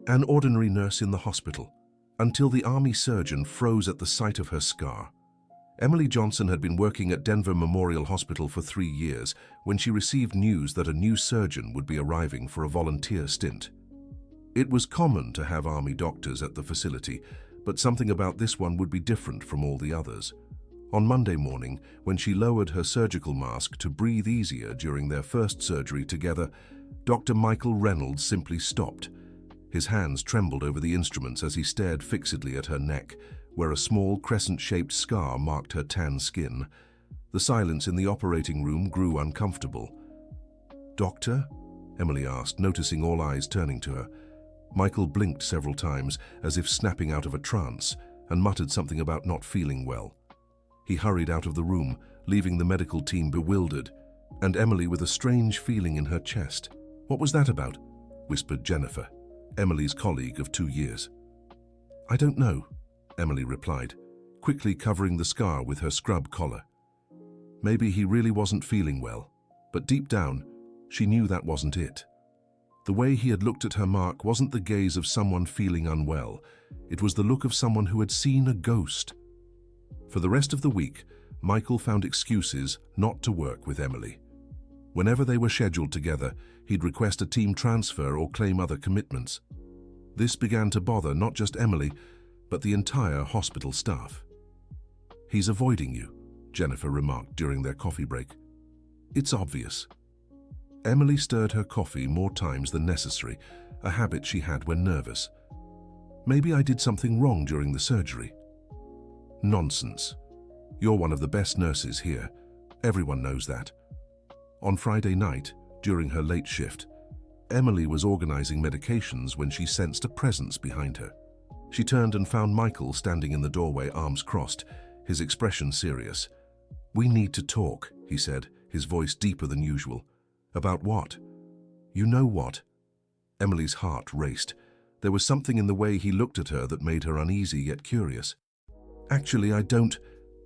an ordinary nurse in the hospital, until the Army surgeon froze at the sight of her scar. Emily Johnson had been working at Denver Memorial Hospital for 3 years when she received news that a new surgeon would be arriving for a volunteer stint. It was common to have Army doctors at the facility, but something about this one would be different from all the others. On Monday morning, when she lowered her surgical mask to breathe easier during their first surgery together, Dr. Michael Reynolds simply stopped. His hands trembled over the instruments as he stared fixedly at her neck, where a small crescent-shaped scar marked her tan skin. The silence in the operating room grew uncomfortable. "Doctor?" Emily asked, noticing all eyes turning to her. Michael blinked several times, as if snapping out of a trance, and muttered something about not feeling well. He hurried out of the room, leaving the medical team bewildered, and Emily with a strange feeling in her chest. "What was that about?" whispered Jennifer, Emily's colleague of 2 years. "I don't know," Emily replied, quickly covering the scar with her scrub collar. Maybe he really wasn't feeling well, but deep down, she knew that wasn't it. The way he had looked at her mark wasn't the gaze of someone feeling unwell. It was the look of someone who had seen a ghost. For the rest of the week, Michael found excuses not to work with Emily. Whenever they were scheduled together, he'd request a team transfer or claim other commitments. This began to bother not just Emily, but the entire hospital staff. "He's avoiding you," Jennifer remarked during their coffee break. "It's obvious." Emily stirred her coffee more times than necessary, a habit she had when nervous. "Maybe I did something wrong during the surgery." "Nonsense. You're one of the best nurses here. Everyone knows that." On Friday night, during her late shift, Emily was organizing medications when she sensed a presence behind her. She turned and found Michael standing in the doorway, arms crossed, his expression serious. "We need to talk," he said, his voice deeper than usual. "About what?" "You know what?" Emily's heart raced. There was something in the way he looked at her that made her uneasy yet curious. "Actually, I don't,"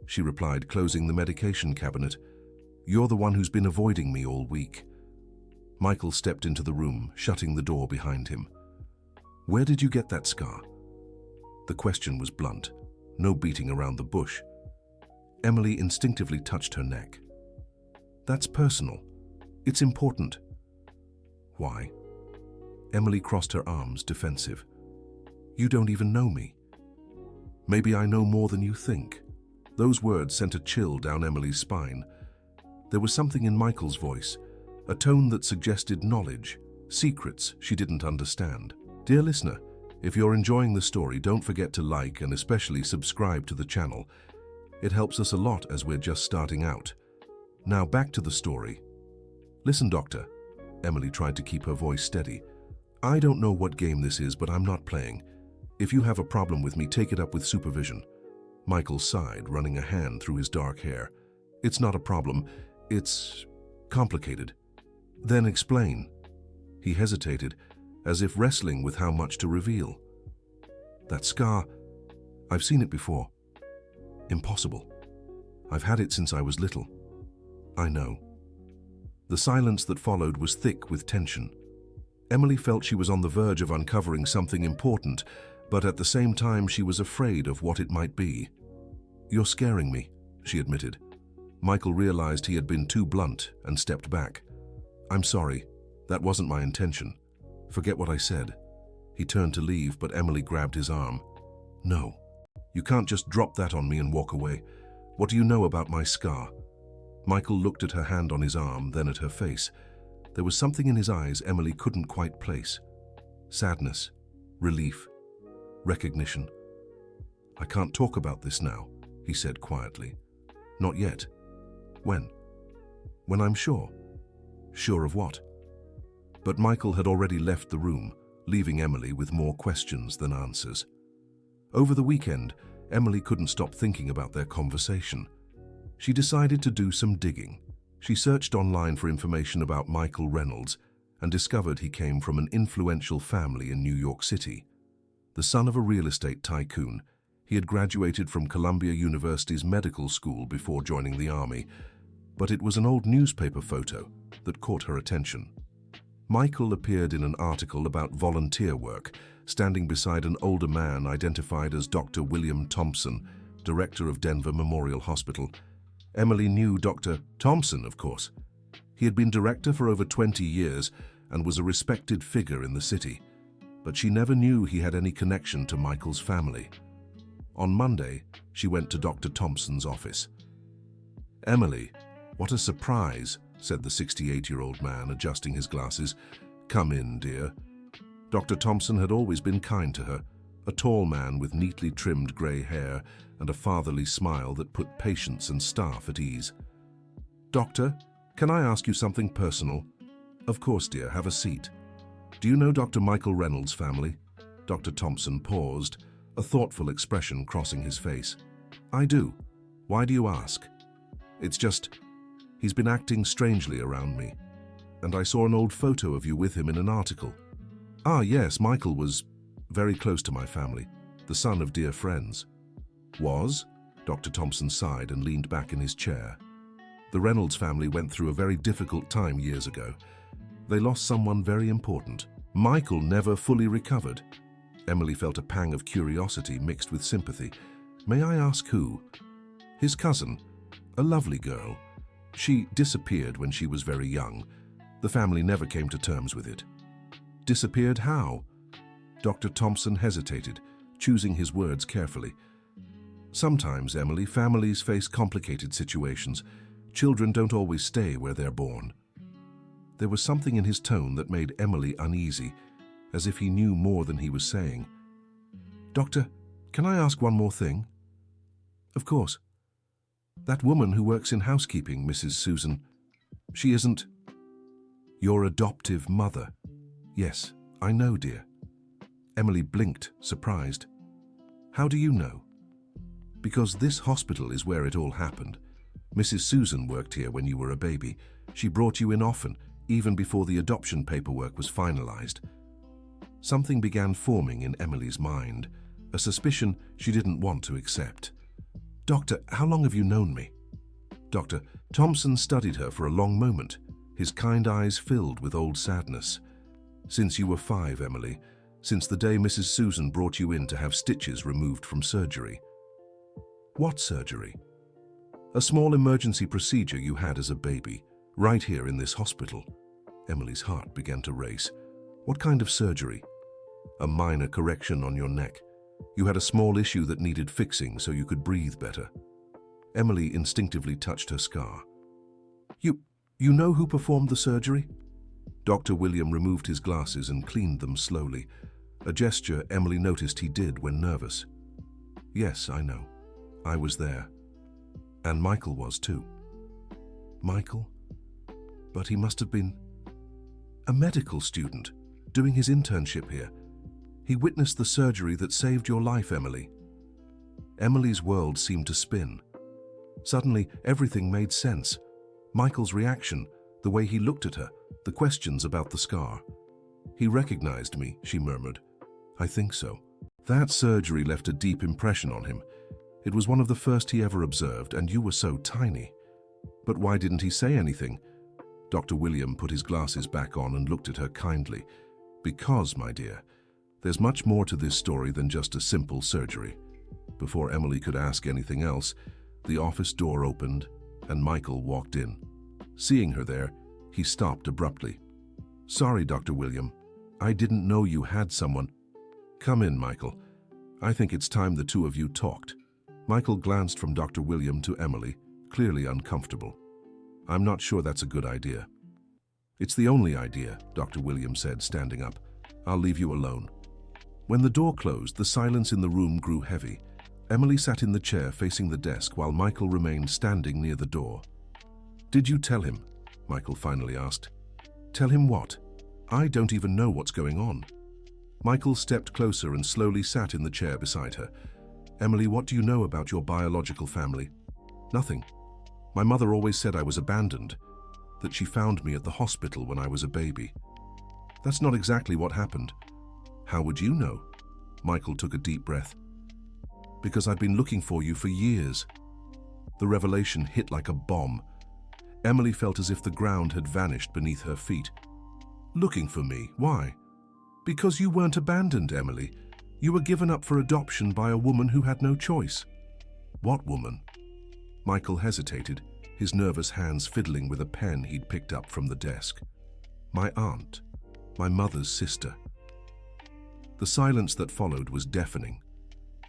she replied, closing the medication cabinet. "You're the one who's been avoiding me all week." Michael stepped into the room, shutting the door behind him. "Where did you get that scar?" The question was blunt, no beating around the bush. Emily instinctively touched her neck. "That's personal. It's important." "Why?" Emily crossed her arms, defensive. "You don't even know me." "Maybe I know more than you think." Those words sent a chill down Emily's spine. There was something in Michael's voice, a tone that suggested knowledge, secrets she didn't understand. Dear listener, if you're enjoying the story, don't forget to like and especially subscribe to the channel. It helps us a lot as we're just starting out. Now back to the story. "Listen, Doctor," Emily tried to keep her voice steady. "I don't know what game this is, but I'm not playing. If you have a problem with me, take it up with supervision." Michael sighed, running a hand through his dark hair. "It's not a problem. It's complicated." "Then explain." He hesitated, as if wrestling with how much to reveal. "That scar, I've seen it before." "Impossible. I've had it since I was little." "I know." The silence that followed was thick with tension. Emily felt she was on the verge of uncovering something important, but at the same time she was afraid of what it might be. "You're scaring me," she admitted. Michael realized he had been too blunt and stepped back. "I'm sorry. That wasn't my intention. Forget what I said." He turned to leave, but Emily grabbed his arm. "No. You can't just drop that on me and walk away. What do you know about my scar?" Michael looked at her hand on his arm, then at her face. There was something in his eyes Emily couldn't quite place. Sadness, relief, recognition. "I can't talk about this now," he said quietly. "Not yet." "When?" "When I'm sure." "Sure of what?" But Michael had already left the room, leaving Emily with more questions than answers. Over the weekend, Emily couldn't stop thinking about their conversation. She decided to do some digging. She searched online for information about Michael Reynolds and discovered he came from an influential family in New York City. The son of a real estate tycoon, he had graduated from Columbia University's medical school before joining the Army, but it was an old newspaper photo that caught her attention. Michael appeared in an article about volunteer work, standing beside an older man identified as Dr. William Thompson, director of Denver Memorial Hospital. Emily knew Dr. Thompson, of course. He had been director for over 20 years and was a respected figure in the city, but she never knew he had any connection to Michael's family. On Monday, she went to Dr. Thompson's office. "Emily, what a surprise," said the 68-year-old man, adjusting his glasses. "Come in, dear." Dr. Thompson had always been kind to her, a tall man with neatly trimmed grey hair and a fatherly smile that put patients and staff at ease. "Doctor, can I ask you something personal?" "Of course, dear, have a seat." "Do you know Dr. Michael Reynolds' family?" Dr. Thompson paused, a thoughtful expression crossing his face. "I do. Why do you ask?" "It's just, he's been acting strangely around me, and I saw an old photo of you with him in an article." "Ah, yes, Michael was very close to my family, the son of dear friends." "Was?" Dr. Thompson sighed and leaned back in his chair. "The Reynolds family went through a very difficult time years ago. They lost someone very important. Michael never fully recovered." Emily felt a pang of curiosity mixed with sympathy. "May I ask who?" "His cousin, a lovely girl. She disappeared when she was very young. The family never came to terms with it." "Disappeared how?" Dr. Thompson hesitated, choosing his words carefully. "Sometimes, Emily, families face complicated situations. Children don't always stay where they're born." There was something in his tone that made Emily uneasy, as if he knew more than he was saying. "Doctor, can I ask one more thing?" "Of course." "That woman who works in housekeeping, Mrs. Susan, she isn't your adoptive mother?" "Yes, I know, dear." Emily blinked, surprised. "How do you know?" "Because this hospital is where it all happened. Mrs. Susan worked here when you were a baby. She brought you in often, even before the adoption paperwork was finalized." Something began forming in Emily's mind, a suspicion she didn't want to accept. "Doctor, how long have you known me?" Dr. Thompson studied her for a long moment, his kind eyes filled with old sadness. "Since you were 5, Emily. Since the day Mrs. Susan brought you in to have stitches removed from surgery." "What surgery?" "A small emergency procedure you had as a baby, right here in this hospital." Emily's heart began to race. "What kind of surgery?" "A minor correction on your neck. You had a small issue that needed fixing so you could breathe better." Emily instinctively touched her scar. You know who performed the surgery?" Dr. William removed his glasses and cleaned them slowly, a gesture Emily noticed he did when nervous. "Yes, I know. I was there. And Michael was too." "Michael? But he must have been a medical student, doing his internship here. He witnessed the surgery that saved your life, Emily." Emily's world seemed to spin. Suddenly, everything made sense. Michael's reaction, the way he looked at her, the questions about the scar. "He recognized me," she murmured. "I think so." "That surgery left a deep impression on him. It was one of the first he ever observed, and you were so tiny." "But why didn't he say anything?" Dr. William put his glasses back on and looked at her kindly. "Because, my dear, there's much more to this story than just a simple surgery." Before Emily could ask anything else, the office door opened and Michael walked in. Seeing her there, he stopped abruptly. "Sorry, Dr. William. I didn't know you had someone." "Come in, Michael. I think it's time the two of you talked." Michael glanced from Dr. William to Emily, clearly uncomfortable. "I'm not sure that's a good idea." "It's the only idea," Dr. William said, standing up. "I'll leave you alone." When the door closed, the silence in the room grew heavy. Emily sat in the chair facing the desk while Michael remained standing near the door. "Did you tell him?" Michael finally asked. "Tell him what? I don't even know what's going on." Michael stepped closer and slowly sat in the chair beside her. "Emily, what do you know about your biological family?" "Nothing. My mother always said I was abandoned, that she found me at the hospital when I was a baby." "That's not exactly what happened." "How would you know?" Michael took a deep breath. "Because I've been looking for you for years." The revelation hit like a bomb. Emily felt as if the ground had vanished beneath her feet. Looking for me. Why? Because you weren't abandoned, Emily. You were given up for adoption by a woman who had no choice. What woman? Michael hesitated, his nervous hands fiddling with a pen he'd picked up from the desk. My aunt. My mother's sister. The silence that followed was deafening.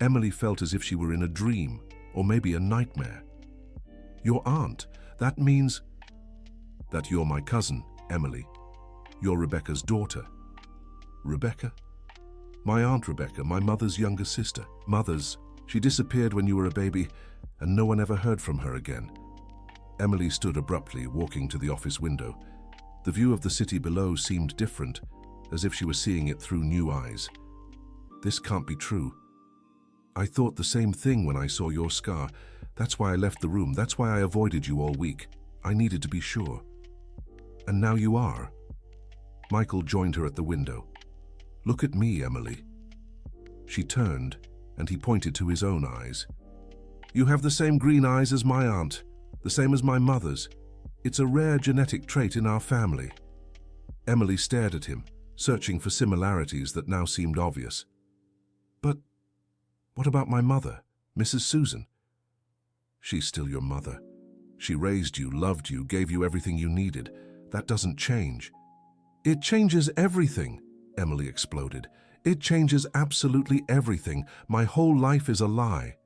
Emily felt as if she were in a dream, or maybe a nightmare. Your aunt? That means that you're my cousin, Emily. You're Rebecca's daughter. Rebecca? My Aunt Rebecca, my mother's younger sister. Mother's. She disappeared when you were a baby, and no one ever heard from her again. Emily stood abruptly, walking to the office window. The view of the city below seemed different, as if she were seeing it through new eyes. This can't be true. I thought the same thing when I saw your scar. That's why I left the room. That's why I avoided you all week. I needed to be sure. And now you are. Michael joined her at the window. Look at me, Emily. She turned, and he pointed to his own eyes. You have the same green eyes as my aunt, the same as my mother's. It's a rare genetic trait in our family. Emily stared at him, searching for similarities that now seemed obvious. But what about my mother, Mrs. Susan? She's still your mother. She raised you, loved you, gave you everything you needed. That doesn't change. It changes everything, Emily exploded. It changes absolutely everything. My whole life is a lie.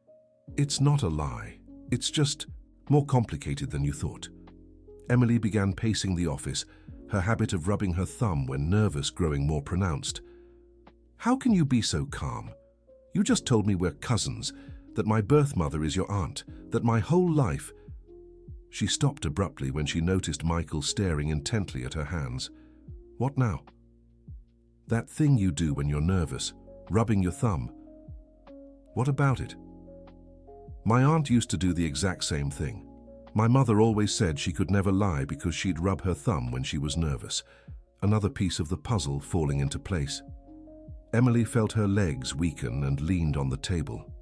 It's not a lie. It's just more complicated than you thought. Emily began pacing the office, her habit of rubbing her thumb when nervous growing more pronounced. How can you be so calm? You just told me we're cousins, that my birth mother is your aunt, that my whole life... She stopped abruptly when she noticed Michael staring intently at her hands. What now? That thing you do when you're nervous, rubbing your thumb. What about it? My aunt used to do the exact same thing. My mother always said she could never lie because she'd rub her thumb when she was nervous. Another piece of the puzzle falling into place. Emily felt her legs weaken and leaned on the table.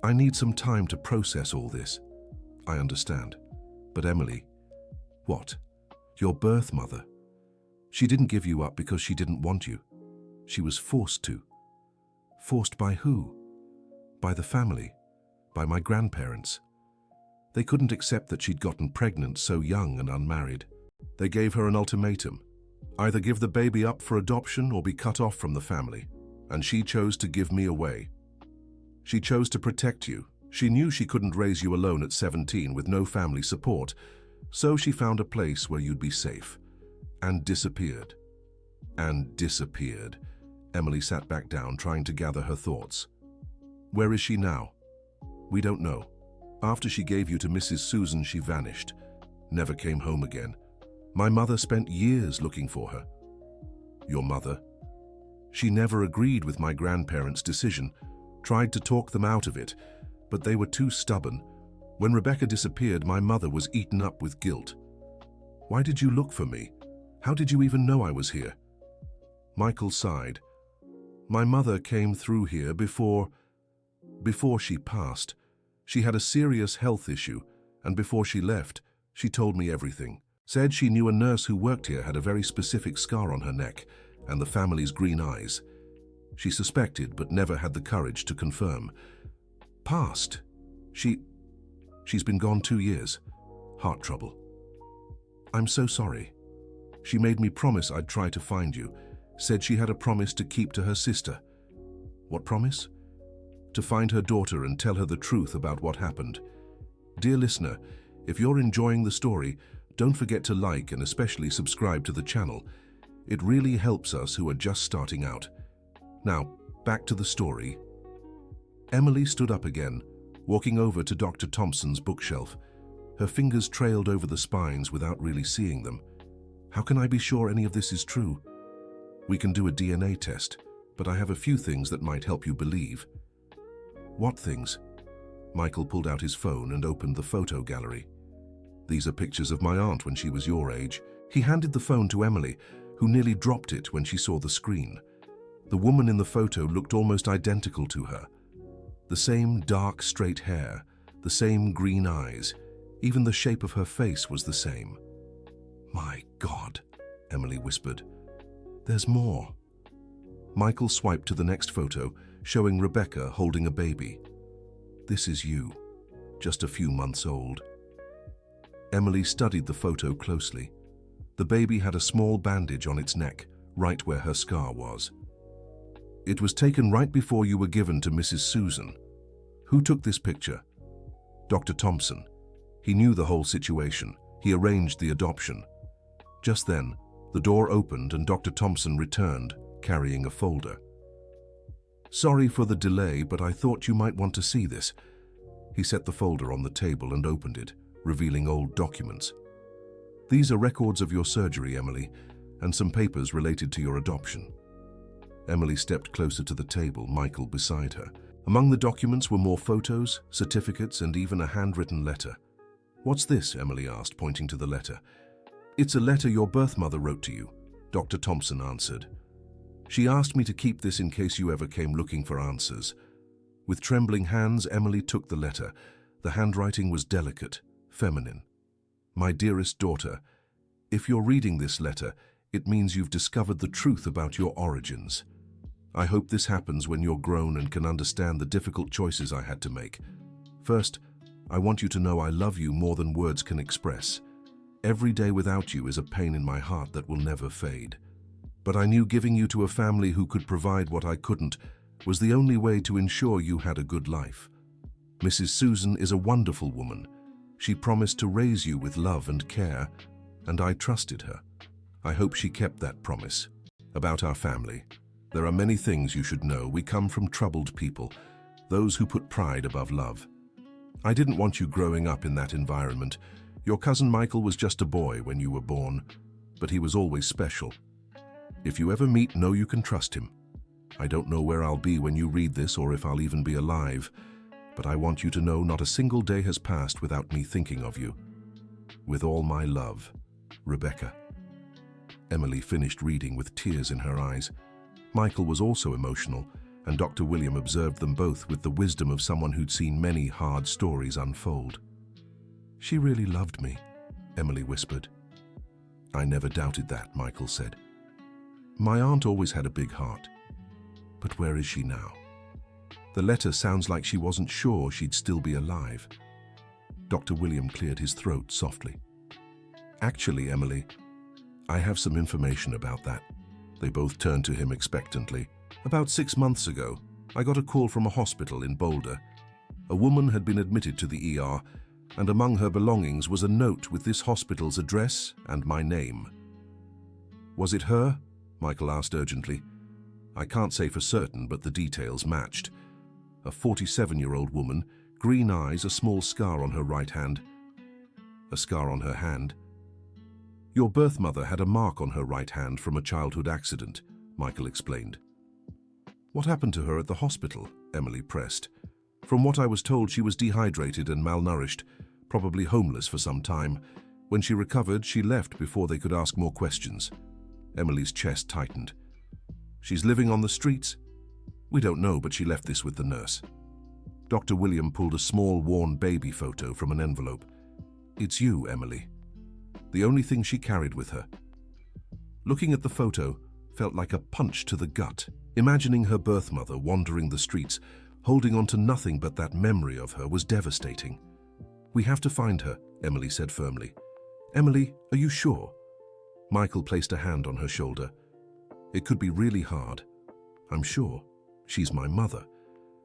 I need some time to process all this. I understand. But Emily, what? Your birth mother? She didn't give you up because she didn't want you. She was forced to. Forced by who? By the family. By my grandparents. They couldn't accept that she'd gotten pregnant so young and unmarried. They gave her an ultimatum. Either give the baby up for adoption or be cut off from the family. And she chose to give me away. She chose to protect you. She knew she couldn't raise you alone at 17 with no family support, so she found a place where you'd be safe. And disappeared. And disappeared. Emily sat back down, trying to gather her thoughts. Where is she now? We don't know. After she gave you to Mrs. Susan, she vanished. Never came home again. My mother spent years looking for her. Your mother? She never agreed with my grandparents' decision, tried to talk them out of it, but they were too stubborn. When Rebecca disappeared, my mother was eaten up with guilt. Why did you look for me? How did you even know I was here? Michael sighed. My mother came through here before she passed. She had a serious health issue, and before she left, she told me everything. Said she knew a nurse who worked here had a very specific scar on her neck, and the family's green eyes. She suspected, but never had the courage to confirm. Passed. She's been gone 2 years. Heart trouble. I'm so sorry. She made me promise I'd try to find you. Said she had a promise to keep to her sister. What promise? To find her daughter and tell her the truth about what happened. Dear listener, if you're enjoying the story, don't forget to like and especially subscribe to the channel. It really helps us who are just starting out. Now, back to the story. Emily stood up again, walking over to Dr. Thompson's bookshelf. Her fingers trailed over the spines without really seeing them. How can I be sure any of this is true? We can do a DNA test, but I have a few things that might help you believe. What things? Michael pulled out his phone and opened the photo gallery. These are pictures of my aunt when she was your age. He handed the phone to Emily, who nearly dropped it when she saw the screen. The woman in the photo looked almost identical to her. The same dark, straight hair, the same green eyes, even the shape of her face was the same. My God, Emily whispered. There's more. Michael swiped to the next photo, showing Rebecca holding a baby. This is you, just a few months old. Emily studied the photo closely. The baby had a small bandage on its neck, right where her scar was. It was taken right before you were given to Mrs. Susan. Who took this picture? Dr. Thompson. He knew the whole situation. He arranged the adoption. Just then, the door opened and Dr. Thompson returned, carrying a folder. Sorry for the delay, but I thought you might want to see this. He set the folder on the table and opened it, revealing old documents. These are records of your surgery, Emily, and some papers related to your adoption. Emily stepped closer to the table, Michael beside her. Among the documents were more photos, certificates, and even a handwritten letter. What's this? Emily asked, pointing to the letter. It's a letter your birth mother wrote to you, Dr. Thompson answered. She asked me to keep this in case you ever came looking for answers. With trembling hands, Emily took the letter. The handwriting was delicate, feminine. My dearest daughter, if you're reading this letter, it means you've discovered the truth about your origins. I hope this happens when you're grown and can understand the difficult choices I had to make. First, I want you to know I love you more than words can express. Every day without you is a pain in my heart that will never fade. But I knew giving you to a family who could provide what I couldn't was the only way to ensure you had a good life. Mrs. Susan is a wonderful woman. She promised to raise you with love and care, and I trusted her. I hope she kept that promise. About our family, there are many things you should know. We come from troubled people, those who put pride above love. I didn't want you growing up in that environment. Your cousin Michael was just a boy when you were born, but he was always special. If you ever meet, know you can trust him. I don't know where I'll be when you read this or if I'll even be alive, but I want you to know not a single day has passed without me thinking of you. With all my love, Rebecca. Emily finished reading with tears in her eyes. Michael was also emotional, and Dr. William observed them both with the wisdom of someone who'd seen many hard stories unfold. She really loved me, Emily whispered. I never doubted that, Michael said. My aunt always had a big heart. But where is she now? The letter sounds like she wasn't sure she'd still be alive. Dr. William cleared his throat softly. Actually, Emily, I have some information about that. They both turned to him expectantly. About 6 months ago, I got a call from a hospital in Boulder. A woman had been admitted to the ER, and among her belongings was a note with this hospital's address and my name. Was it her? Michael asked urgently. I can't say for certain, but the details matched. A 47-year-old woman, green eyes, a small scar on her right hand. A scar on her hand? Your birth mother had a mark on her right hand from a childhood accident, Michael explained. What happened to her at the hospital? Emily pressed. From what I was told, she was dehydrated and malnourished, probably homeless for some time. When she recovered, she left before they could ask more questions. Emily's chest tightened. She's living on the streets? We don't know, but she left this with the nurse. Dr. William pulled a small, worn baby photo from an envelope. It's you, Emily. The only thing she carried with her. Looking at the photo felt like a punch to the gut. Imagining her birth mother wandering the streets, holding on to nothing but that memory of her, was devastating. We have to find her, Emily said firmly. Emily, are you sure? Michael placed a hand on her shoulder. It could be really hard. I'm sure. She's my mother.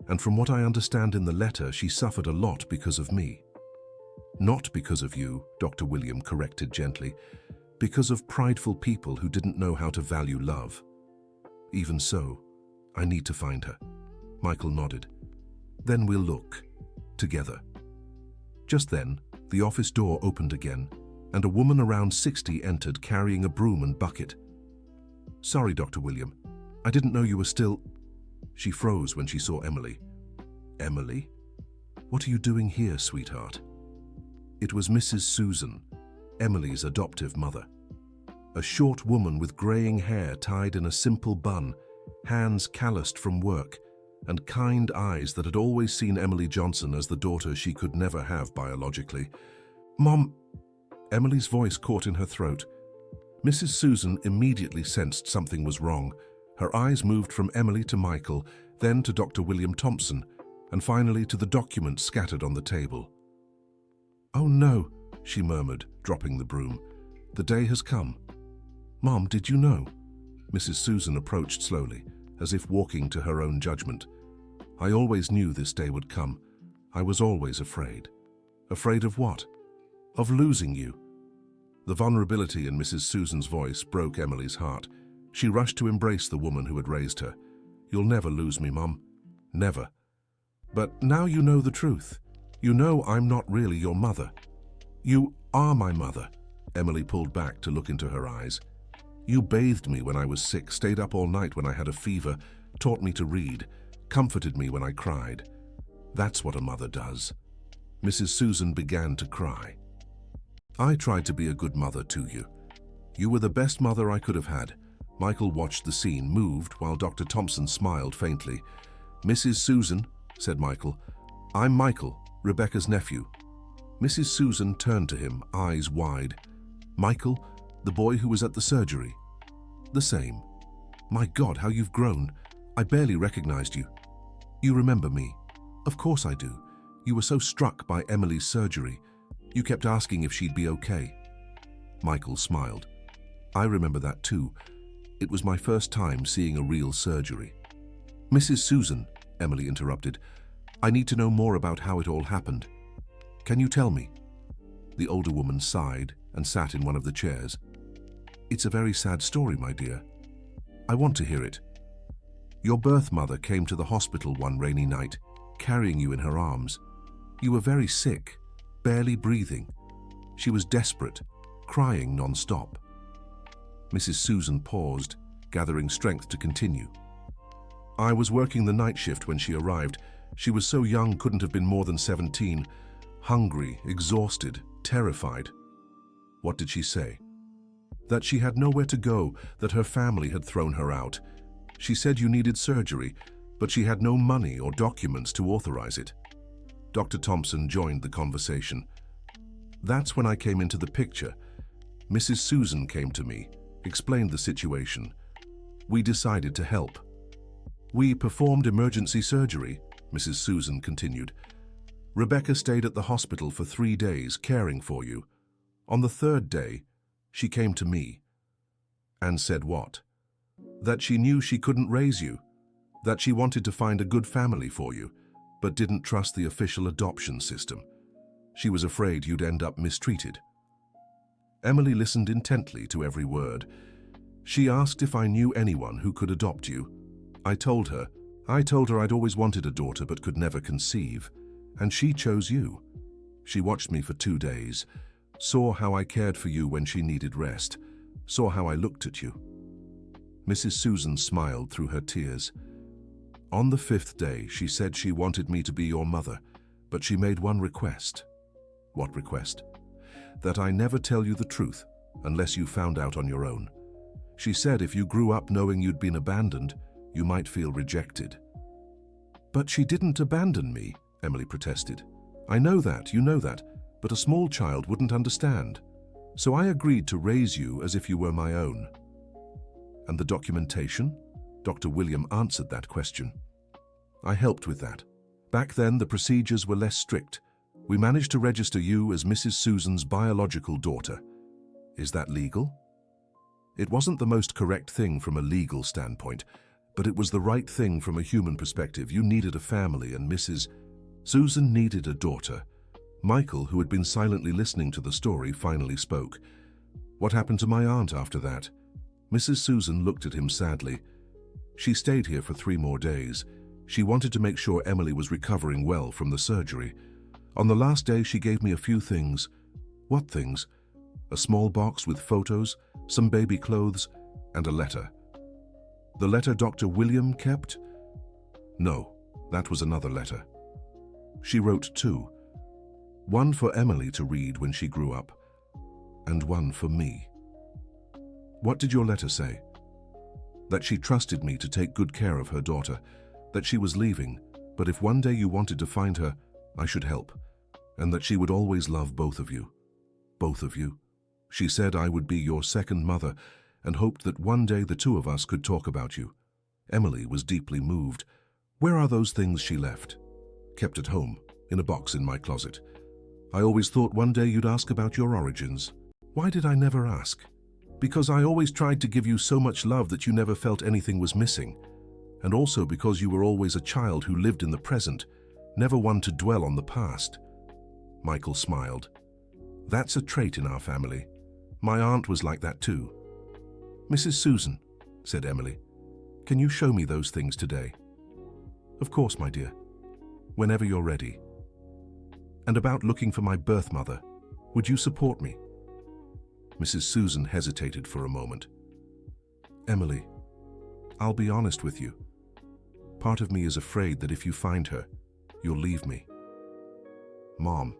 And from what I understand in the letter, she suffered a lot because of me. Not because of you, Dr. William corrected gently. Because of prideful people who didn't know how to value love. Even so, I need to find her. Michael nodded. Then we'll look. Together. Just then, the office door opened again, and a woman around 60 entered carrying a broom and bucket. Sorry, Dr. William. I didn't know you were still... She froze when she saw Emily. Emily? What are you doing here, sweetheart? It was Mrs. Susan, Emily's adoptive mother. A short woman with graying hair tied in a simple bun, hands calloused from work, and kind eyes that had always seen Emily Johnson as the daughter she could never have biologically. Mom... Emily's voice caught in her throat. Mrs. Susan immediately sensed something was wrong. Her eyes moved from Emily to Michael, then to Dr. William Thompson, and finally to the documents scattered on the table. "Oh no," she murmured, dropping the broom. "The day has come." "Mom, did you know?" Mrs. Susan approached slowly, as if walking to her own judgment. "I always knew this day would come. I was always afraid." "Afraid of what?" "Of losing you." The vulnerability in Mrs. Susan's voice broke Emily's heart. She rushed to embrace the woman who had raised her. "You'll never lose me, Mum. Never. But now you know the truth. You know I'm not really your mother." "You are my mother." Emily pulled back to look into her eyes. "You bathed me when I was sick, stayed up all night when I had a fever, taught me to read, comforted me when I cried. That's what a mother does." Mrs. Susan began to cry. "I tried to be a good mother to you. You were the best mother I could have had." Michael watched the scene, moved, while Dr. Thompson smiled faintly. "Mrs. Susan," said Michael, "I'm Michael, Rebecca's nephew." Mrs. Susan turned to him, eyes wide. "Michael, the boy who was at the surgery?" "The same." "My God, how you've grown. I barely recognized you." "You remember me?" "Of course I do. You were so struck by Emily's surgery. You kept asking if she'd be okay." Michael smiled. "I remember that too. It was my first time seeing a real surgery." "Mrs. Susan," Emily interrupted, "I need to know more about how it all happened. Can you tell me?" The older woman sighed and sat in one of the chairs. "It's a very sad story, my dear. I want to hear it. Your birth mother came to the hospital one rainy night, carrying you in her arms. You were very sick, barely breathing. She was desperate, crying non-stop." Mrs. Susan paused, gathering strength to continue. "I was working the night shift when she arrived. She was so young, couldn't have been more than 17. Hungry, exhausted, terrified." "What did she say?" "That she had nowhere to go, that her family had thrown her out. She said you needed surgery, but she had no money or documents to authorize it." Dr. Thompson joined the conversation. "That's when I came into the picture. Mrs. Susan came to me, explained the situation. We decided to help. We performed emergency surgery," Mrs. Susan continued. "Rebecca stayed at the hospital for 3 days, caring for you. On the 3rd day, she came to me." "And said what?" "That she knew she couldn't raise you, that she wanted to find a good family for you, but didn't trust the official adoption system. She was afraid you'd end up mistreated." Emily listened intently to every word. "She asked if I knew anyone who could adopt you. I told her I'd always wanted a daughter but could never conceive, and she chose you. She watched me for 2 days, saw how I cared for you when she needed rest, saw how I looked at you." Mrs. Susan smiled through her tears. "On the 5th day, she said she wanted me to be your mother, but she made one request." "What request?" "That I never tell you the truth unless you found out on your own. She said if you grew up knowing you'd been abandoned, you might feel rejected." "But she didn't abandon me," Emily protested. "I know that, you know that, but a small child wouldn't understand. So I agreed to raise you as if you were my own." "And the documentation?" Dr. William answered that question. "I helped with that. Back then, the procedures were less strict. We managed to register you as Mrs. Susan's biological daughter. Is that legal?" It wasn't the most correct thing from a legal standpoint, but it was the right thing from a human perspective. You needed a family, and Mrs. Susan needed a daughter. Michael, who had been silently listening to the story, finally spoke. "What happened to my aunt after that?" Mrs. Susan looked at him sadly. "She stayed here for 3 more days. She wanted to make sure Emily was recovering well from the surgery. On the last day, she gave me a few things." "What things?" "A small box with photos, some baby clothes, and a letter." "The letter Dr. William kept?" "No, that was another letter. She wrote 2. One for Emily to read when she grew up, and one for me." "What did your letter say?" "That she trusted me to take good care of her daughter, that she was leaving, but if one day you wanted to find her, I should help, and that she would always love both of you." "Both of you?" She said I would be your second mother and hoped that one day the two of us could talk about you. Emily was deeply moved. Where are those things she left? Kept at home, in a box in my closet. I always thought one day you'd ask about your origins. Why did I never ask? Because I always tried to give you so much love that you never felt anything was missing. And also because you were always a child who lived in the present, never one to dwell on the past. Michael smiled. That's a trait in our family. My aunt was like that too. Mrs. Susan, said Emily, can you show me those things today? Of course, my dear. Whenever you're ready. And about looking for my birth mother, would you support me? Mrs. Susan hesitated for a moment. Emily, I'll be honest with you. Part of me is afraid that if you find her, you'll leave me. Mom.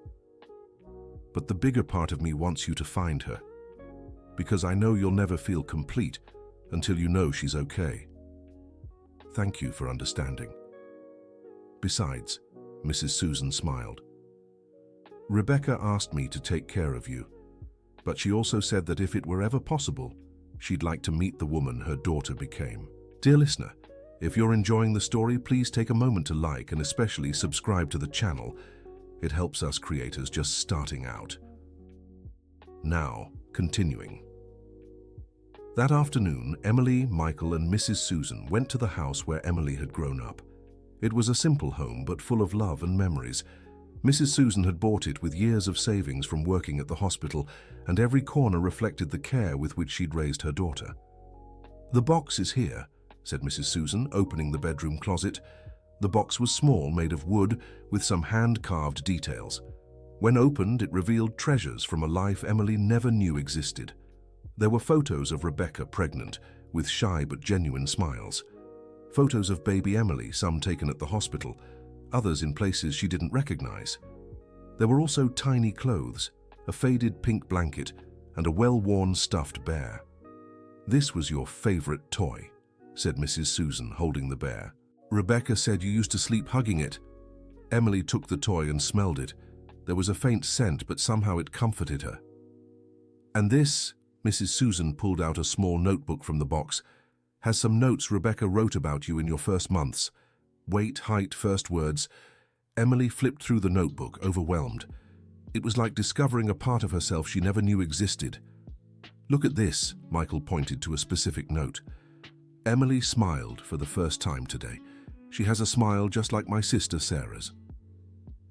But the bigger part of me wants you to find her, because I know you'll never feel complete until you know she's okay. Thank you for understanding. Besides, Mrs. Susan smiled. Rebecca asked me to take care of you, but she also said that if it were ever possible, she'd like to meet the woman her daughter became. Dear listener, if you're enjoying the story, please take a moment to like and especially subscribe to the channel. It helps us creators just starting out. Now, continuing. That afternoon, Emily, Michael, and Mrs. Susan went to the house where Emily had grown up. It was a simple home, but full of love and memories. Mrs. Susan had bought it with years of savings from working at the hospital, and every corner reflected the care with which she'd raised her daughter. The box is here, said Mrs. Susan, opening the bedroom closet. The box was small, made of wood, with some hand-carved details. When opened, it revealed treasures from a life Emily never knew existed. There were photos of Rebecca pregnant, with shy but genuine smiles. Photos of baby Emily, some taken at the hospital, others in places she didn't recognize. There were also tiny clothes, a faded pink blanket, and a well-worn stuffed bear. This was your favorite toy, said Mrs. Susan, holding the bear. Rebecca said you used to sleep hugging it. Emily took the toy and smelled it. There was a faint scent, but somehow it comforted her. And this, Mrs. Susan pulled out a small notebook from the box, has some notes Rebecca wrote about you in your first months. Weight, height, first words. Emily flipped through the notebook, overwhelmed. It was like discovering a part of herself she never knew existed. Look at this, Michael pointed to a specific note. Emily smiled for the first time today. She has a smile just like my sister Sarah's.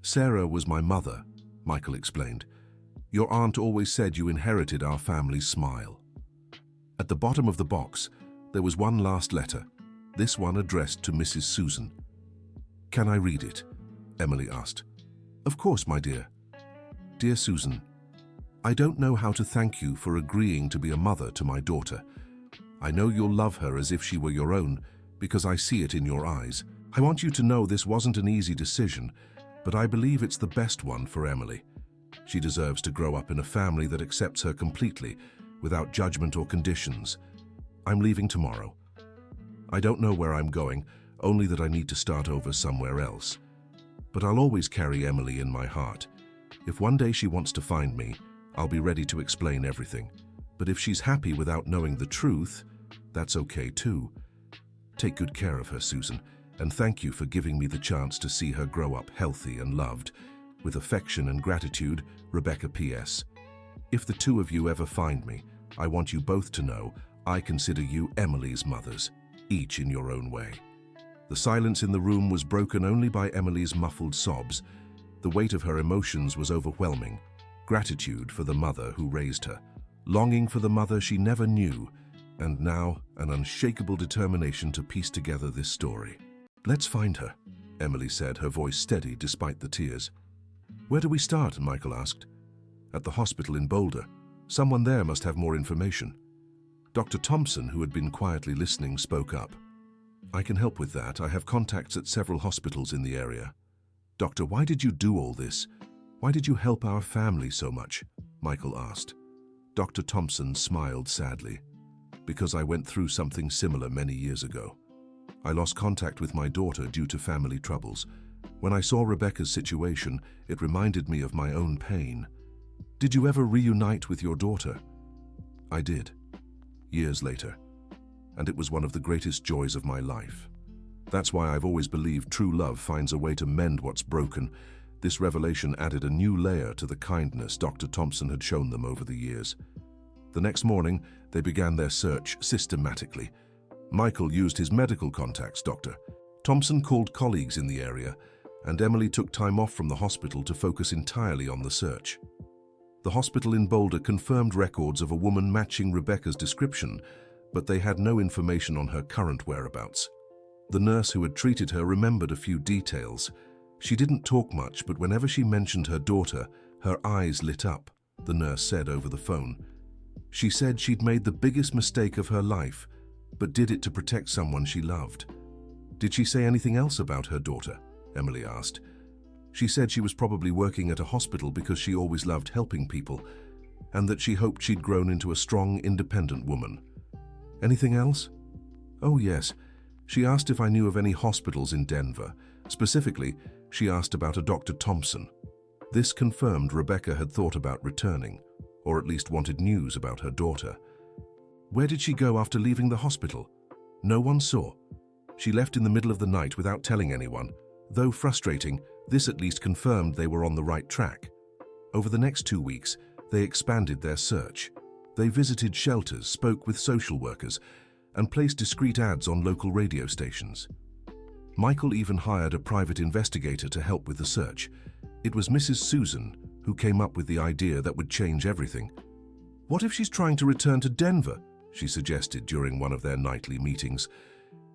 Sarah was my mother, Michael explained. Your aunt always said you inherited our family's smile. At the bottom of the box, there was one last letter, this one addressed to Mrs. Susan. Can I read it? Emily asked. Of course, my dear. Dear Susan, I don't know how to thank you for agreeing to be a mother to my daughter. I know you'll love her as if she were your own, because I see it in your eyes. I want you to know this wasn't an easy decision, but I believe it's the best one for Emily. She deserves to grow up in a family that accepts her completely, without judgment or conditions. I'm leaving tomorrow. I don't know where I'm going, only that I need to start over somewhere else. But I'll always carry Emily in my heart. If one day she wants to find me, I'll be ready to explain everything. But if she's happy without knowing the truth, that's okay too. Take good care of her, Susan, and thank you for giving me the chance to see her grow up healthy and loved. With affection and gratitude, Rebecca P.S. If the two of you ever find me, I want you both to know I consider you Emily's mothers, each in your own way. The silence in the room was broken only by Emily's muffled sobs. The weight of her emotions was overwhelming. Gratitude for the mother who raised her, longing for the mother she never knew, and now an unshakable determination to piece together this story. Let's find her, Emily said, her voice steady despite the tears. Where do we start? Michael asked. At the hospital in Boulder. Someone there must have more information. Dr. Thompson, who had been quietly listening, spoke up. I can help with that. I have contacts at several hospitals in the area. Doctor, why did you do all this? Why did you help our family so much? Michael asked. Dr. Thompson smiled sadly. Because I went through something similar many years ago. I lost contact with my daughter due to family troubles. When I saw Rebecca's situation, it reminded me of my own pain. Did you ever reunite with your daughter? I did. Years later. And it was one of the greatest joys of my life. That's why I've always believed true love finds a way to mend what's broken. This revelation added a new layer to the kindness Dr. Thompson had shown them over the years. The next morning, they began their search systematically. Michael used his medical contacts, Dr. Thompson called colleagues in the area, and Emily took time off from the hospital to focus entirely on the search. The hospital in Boulder confirmed records of a woman matching Rebecca's description, but they had no information on her current whereabouts. The nurse who had treated her remembered a few details. She didn't talk much, but whenever she mentioned her daughter, her eyes lit up, the nurse said over the phone. She said she'd made the biggest mistake of her life, but did it to protect someone she loved. Did she say anything else about her daughter? Emily asked. She said she was probably working at a hospital because she always loved helping people, and that she hoped she'd grown into a strong, independent woman. Anything else? Oh yes, she asked if I knew of any hospitals in Denver. Specifically, she asked about a Dr. Thompson. This confirmed Rebecca had thought about returning, or at least wanted news about her daughter. Where did she go after leaving the hospital? No one saw. She left in the middle of the night without telling anyone. Though frustrating, this at least confirmed they were on the right track. Over the next 2 weeks, they expanded their search. They visited shelters, spoke with social workers, and placed discreet ads on local radio stations. Michael even hired a private investigator to help with the search. It was Mrs. Susan who came up with the idea that would change everything. What if she's trying to return to Denver? She suggested during one of their nightly meetings.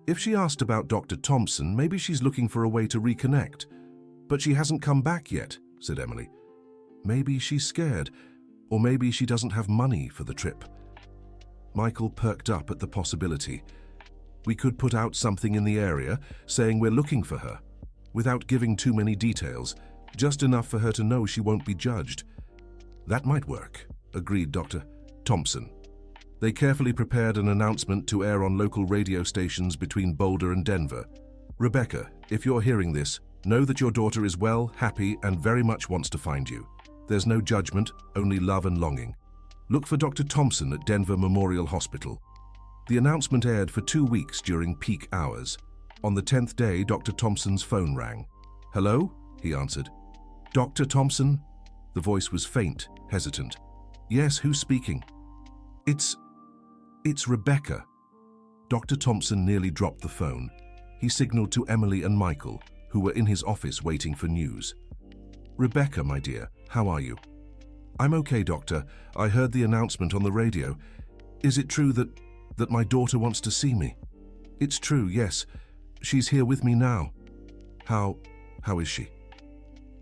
If she asked about Dr. Thompson, maybe she's looking for a way to reconnect. But she hasn't come back yet, said Emily. Maybe she's scared, or maybe she doesn't have money for the trip. Michael perked up at the possibility. We could put out something in the area saying we're looking for her, without giving too many details, just enough for her to know she won't be judged. That might work, agreed Dr. Thompson. They carefully prepared an announcement to air on local radio stations between Boulder and Denver. Rebecca, if you're hearing this, know that your daughter is well, happy, and very much wants to find you. There's no judgment, only love and longing. Look for Dr. Thompson at Denver Memorial Hospital. The announcement aired for 2 weeks during peak hours. On the 10th day, Dr. Thompson's phone rang. Hello? He answered. Dr. Thompson? The voice was faint, hesitant. Yes, who's speaking? It's Rebecca. Dr. Thompson nearly dropped the phone. He signaled to Emily and Michael, who were in his office waiting for news. Rebecca, my dear, how are you? I'm okay, doctor. I heard the announcement on the radio. Is it true that my daughter wants to see me? It's true, yes. She's here with me now. How is she?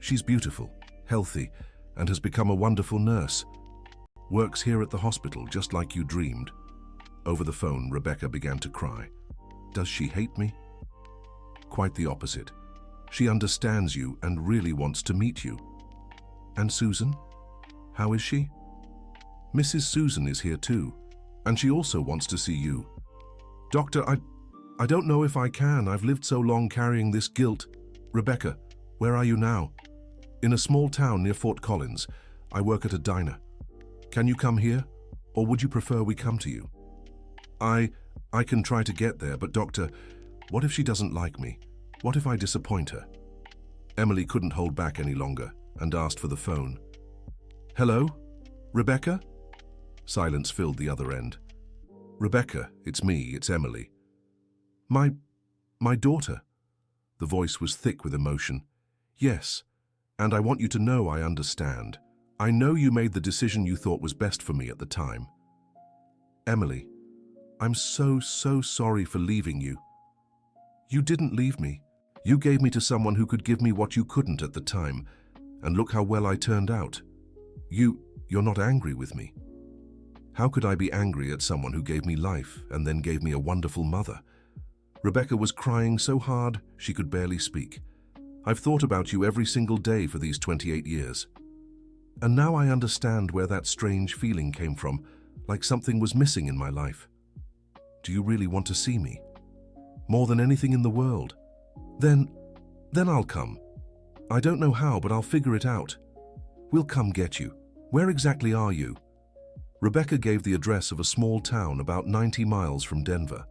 She's beautiful, healthy, and has become a wonderful nurse. Works here at the hospital, just like you dreamed. Over the phone, Rebecca began to cry. Does she hate me? Quite the opposite. She understands you and really wants to meet you. And Susan? How is she? Mrs. Susan is here too, and she also wants to see you. Doctor, I don't know if I can. I've lived so long carrying this guilt. Rebecca, where are you now? In a small town near Fort Collins. I work at a diner. Can you come here, or would you prefer we come to you? I can try to get there, but doctor, what if she doesn't like me? What if I disappoint her? Emily couldn't hold back any longer and asked for the phone. Hello? Rebecca? Silence filled the other end. Rebecca, it's me, it's Emily. My daughter. The voice was thick with emotion. Yes, and I want you to know I understand. I know you made the decision you thought was best for me at the time. Emily, I'm so sorry for leaving you. You didn't leave me. You gave me to someone who could give me what you couldn't at the time, and look how well I turned out. You're not angry with me. How could I be angry at someone who gave me life and then gave me a wonderful mother? Rebecca was crying so hard she could barely speak. I've thought about you every single day for these 28 years. And now I understand where that strange feeling came from, like something was missing in my life. Do you really want to see me? More than anything in the world? Then I'll come. I don't know how, but I'll figure it out. We'll come get you. Where exactly are you? Rebecca gave the address of a small town about 90 miles from Denver.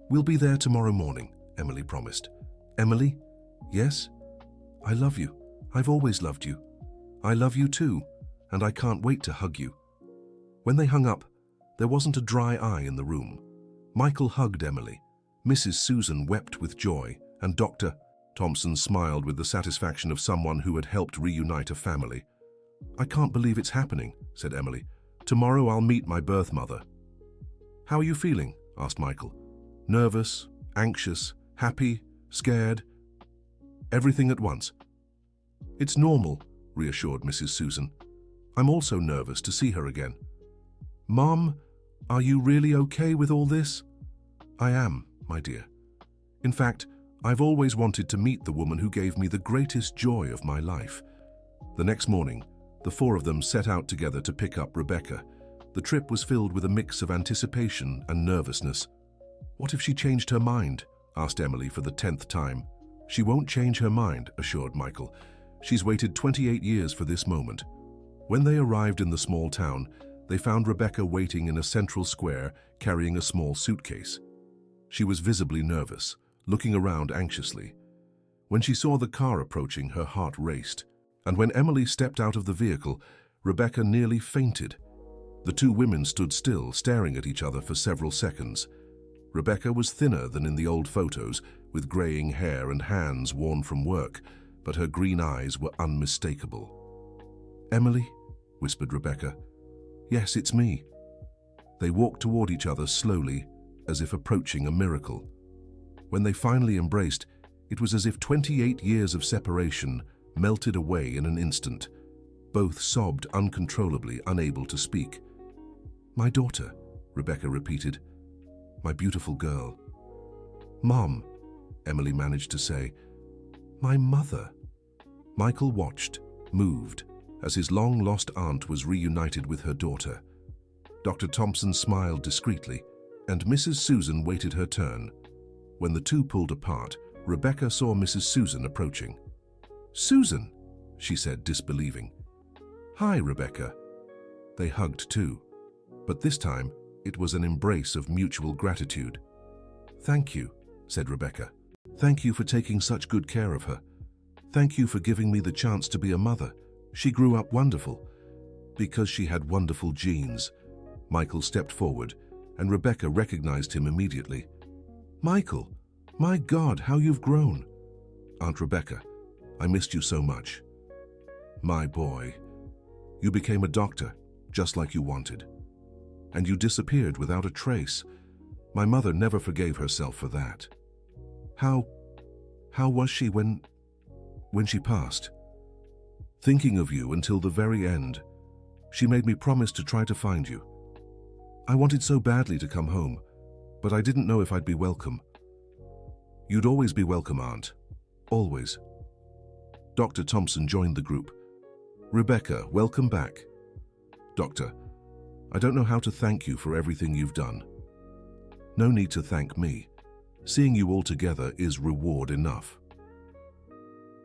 "We'll be there tomorrow morning," Emily promised. "Emily?" "Yes?" "I love you. I've always loved you." "I love you too, and I can't wait to hug you." When they hung up, there wasn't a dry eye in the room. Michael hugged Emily. Mrs. Susan wept with joy, and Dr. Thompson smiled with the satisfaction of someone who had helped reunite a family. "I can't believe it's happening," said Emily. "Tomorrow I'll meet my birth mother." "How are you feeling?" asked Michael. "Nervous, anxious, happy, scared? Everything at once?" "It's normal," reassured Mrs. Susan. "I'm also nervous to see her again." "Mom, are you really okay with all this?" "I am, my dear. In fact, I've always wanted to meet the woman who gave me the greatest joy of my life." The next morning, the four of them set out together to pick up Rebecca. The trip was filled with a mix of anticipation and nervousness. "What if she changed her mind?" asked Emily for the 10th time. "She won't change her mind," assured Michael. "She's waited 28 years for this moment." When they arrived in the small town, they found Rebecca waiting in a central square carrying a small suitcase. She was visibly nervous, looking around anxiously. When she saw the car approaching, her heart raced. And when Emily stepped out of the vehicle, Rebecca nearly fainted. The two women stood still, staring at each other for several seconds. Rebecca was thinner than in the old photos, with graying hair and hands worn from work, but her green eyes were unmistakable. "Emily?" whispered Rebecca. "Yes, it's me." They walked toward each other slowly, as if approaching a miracle. When they finally embraced, it was as if 28 years of separation melted away in an instant. Both sobbed uncontrollably, unable to speak. "My daughter," Rebecca repeated. "My beautiful girl." "Mom," Emily managed to say. "My mother." Michael watched, moved, as his long-lost aunt was reunited with her daughter. Dr. Thompson smiled discreetly, and Mrs. Susan waited her turn. When the two pulled apart, Rebecca saw Mrs. Susan approaching. "Susan," she said, disbelieving. "Hi, Rebecca." They hugged too, but this time it was an embrace of mutual gratitude. "Thank you," said Rebecca. "Thank you for taking such good care of her. Thank you for giving me the chance to be a mother. She grew up wonderful." "Because she had wonderful genes." Michael stepped forward, and Rebecca recognized him immediately. "Michael, my God, how you've grown." "Aunt Rebecca, I missed you so much." "My boy, you became a doctor, just like you wanted. And you disappeared without a trace. My mother never forgave herself for that." How was she when she passed?" "Thinking of you until the very end. She made me promise to try to find you. I wanted so badly to come home, but I didn't know if I'd be welcome." "You'd always be welcome, Aunt. Always." Dr. Thompson joined the group. "Rebecca, welcome back." "Doctor, I don't know how to thank you for everything you've done." "No need to thank me. Seeing you all together is reward enough."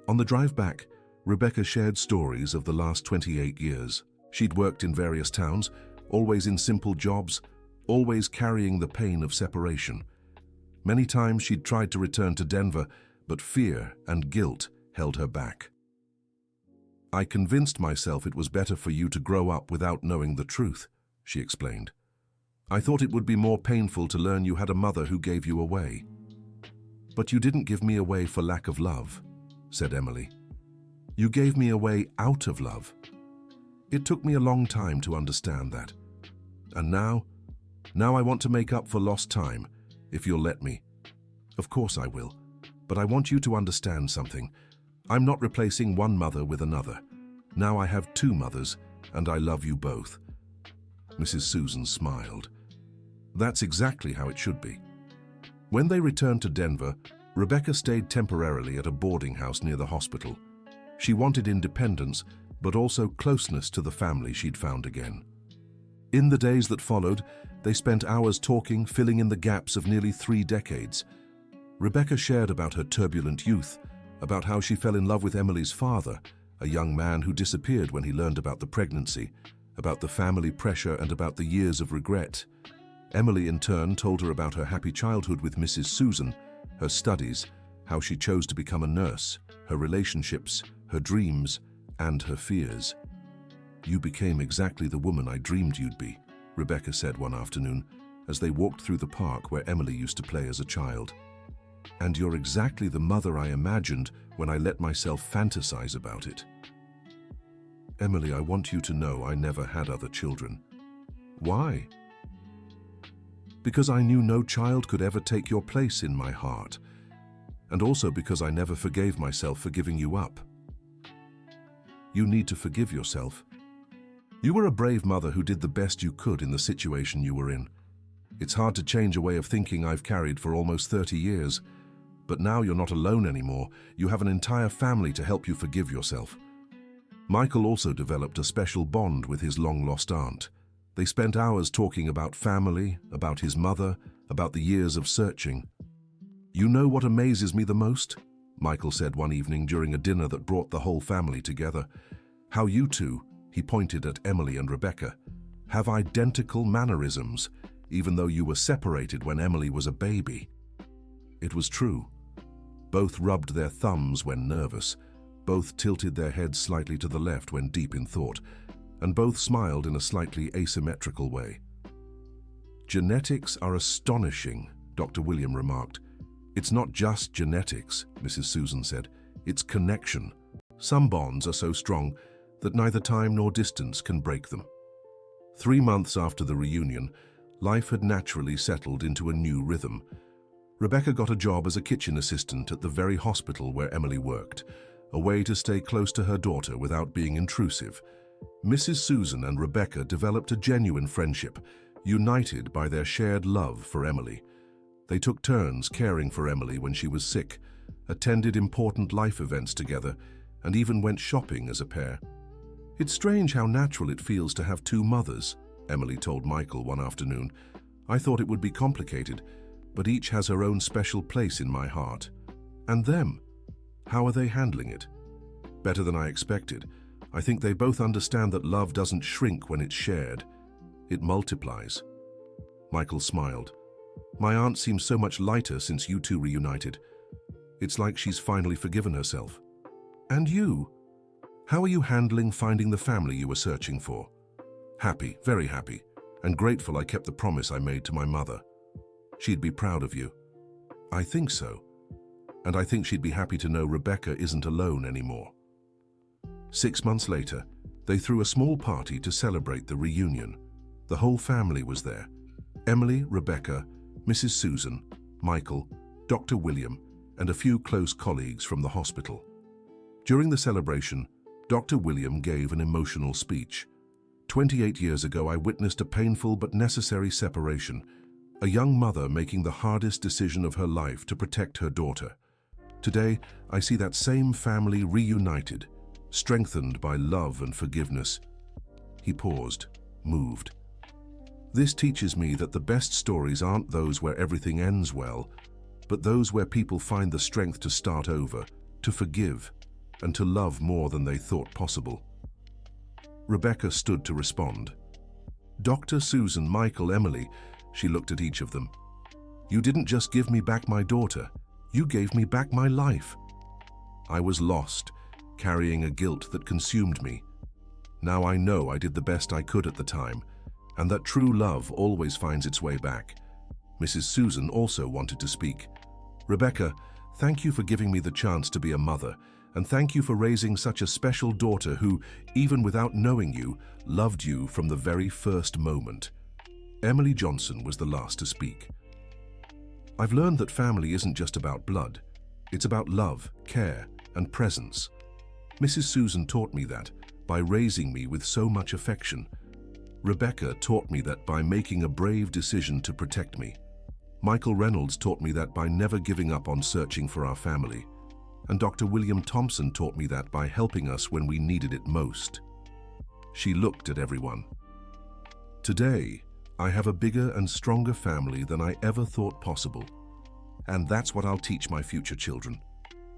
On the drive back, Rebecca shared stories of the last 28 years. She'd worked in various towns, always in simple jobs, always carrying the pain of separation. Many times she'd tried to return to Denver, but fear and guilt held her back. "I convinced myself it was better for you to grow up without knowing the truth," she explained. "I thought it would be more painful to learn you had a mother who gave you away." "But you didn't give me away for lack of love," said Emily. "You gave me away out of love. It took me a long time to understand that. And now I want to make up for lost time, if you'll let me." "Of course I will, but I want you to understand something. I'm not replacing one mother with another. Now I have two mothers, and I love you both." Mrs. Susan smiled. "That's exactly how it should be." When they returned to Denver, Rebecca stayed temporarily at a boarding house near the hospital. She wanted independence, but also closeness to the family she'd found again. In the days that followed, they spent hours talking, filling in the gaps of nearly 3 decades. Rebecca shared about her turbulent youth, about how she fell in love with Emily's father, a young man who disappeared when he learned about the pregnancy, about the family pressure and about the years of regret. Emily, in turn, told her about her happy childhood with Mrs. Susan, her studies, how she chose to become a nurse, her relationships, her dreams, and her fears. "You became exactly the woman I dreamed you'd be," Rebecca said one afternoon, as they walked through the park where Emily used to play as a child. "And you're exactly the mother I imagined when I let myself fantasize about it." "Emily, I want you to know I never had other children." "Why?" "Because I knew no child could ever take your place in my heart, and also because I never forgave myself for giving you up." "You need to forgive yourself. You were a brave mother who did the best you could in the situation you were in. It's hard to change a way of thinking I've carried for almost 30 years, but now you're not alone anymore. You have an entire family to help you forgive yourself." Michael also developed a special bond with his long-lost aunt. They spent hours talking about family, about his mother, about the years of searching. "You know what amazes me the most?" Michael said one evening during a dinner that brought the whole family together. "How you two," he pointed at Emily and Rebecca, "have identical mannerisms, even though you were separated when Emily was a baby." It was true. Both rubbed their thumbs when nervous, both tilted their heads slightly to the left when deep in thought, and both smiled in a slightly asymmetrical way. "Genetics are astonishing," Dr. William remarked. "It's not just genetics," Mrs. Susan said. "It's connection. Some bonds are so strong that neither time nor distance can break them." 3 months after the reunion, life had naturally settled into a new rhythm. Rebecca got a job as a kitchen assistant at the very hospital where Emily worked, a way to stay close to her daughter without being intrusive. Mrs. Susan and Rebecca developed a genuine friendship, united by their shared love for Emily. They took turns caring for Emily when she was sick, attended important life events together, and even went shopping as a pair. "It's strange how natural it feels to have two mothers," Emily told Michael one afternoon. "I thought it would be complicated, but each has her own special place in my heart." "And them? How are they handling it?" "Better than I expected. I think they both understand that love doesn't shrink when it's shared. It multiplies." Michael smiled. "My aunt seems so much lighter since you two reunited. It's like she's finally forgiven herself." "And you? How are you handling finding the family you were searching for?" "Happy, very happy, and grateful I kept the promise I made to my mother. She'd be proud of you." "I think so. And I think she'd be happy to know Rebecca isn't alone anymore." 6 months later, they threw a small party to celebrate the reunion. The whole family was there. Emily, Rebecca, Mrs. Susan, Michael, Dr. William, and a few close colleagues from the hospital. During the celebration, Dr. William gave an emotional speech. 28 years ago, I witnessed a painful but necessary separation, a young mother making the hardest decision of her life to protect her daughter. Today, I see that same family reunited, strengthened by love and forgiveness." He paused, moved. "This teaches me that the best stories aren't those where everything ends well, but those where people find the strength to start over, to forgive, and to love more than they thought possible." Rebecca stood to respond. "Dr. Susan, Michael, Emily," she looked at each of them. "You didn't just give me back my daughter, you gave me back my life. I was lost, carrying a guilt that consumed me. Now I know I did the best I could at the time, and that true love always finds its way back." Mrs. Susan also wanted to speak. "Rebecca, thank you for giving me the chance to be a mother, and thank you for raising such a special daughter who, even without knowing you, loved you from the very first moment." Emily Johnson was the last to speak. "I've learned that family isn't just about blood. It's about love, care, and presence. Mrs. Susan taught me that by raising me with so much affection. Rebecca taught me that by making a brave decision to protect me. Michael Reynolds taught me that by never giving up on searching for our family. And Dr. William Thompson taught me that by helping us when we needed it most." She looked at everyone. "Today, I have a bigger and stronger family than I ever thought possible. And that's what I'll teach my future children.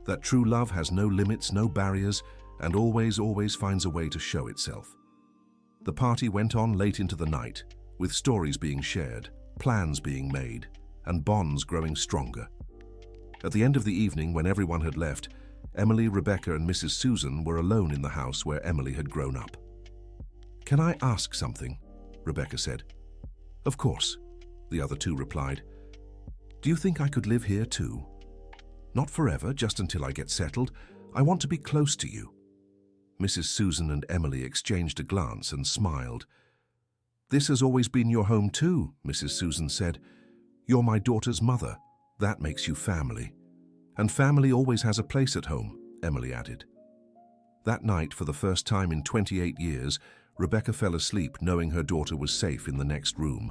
That true love has no limits, no barriers, and always finds a way to show itself. The party went on late into the night, with stories being shared, plans being made, and bonds growing stronger. At the end of the evening, when everyone had left, Emily, Rebecca, and Mrs. Susan were alone in the house where Emily had grown up. "Can I ask something?" Rebecca said. "Of course," the other two replied. "Do you think I could live here too?" "Not forever, just until I get settled. I want to be close to you." Mrs. Susan and Emily exchanged a glance and smiled. "This has always been your home too," Mrs. Susan said. "You're my daughter's mother. That makes you family. And family always has a place at home," Emily added. That night, for the first time in 28 years, Rebecca fell asleep knowing her daughter was safe in the next room,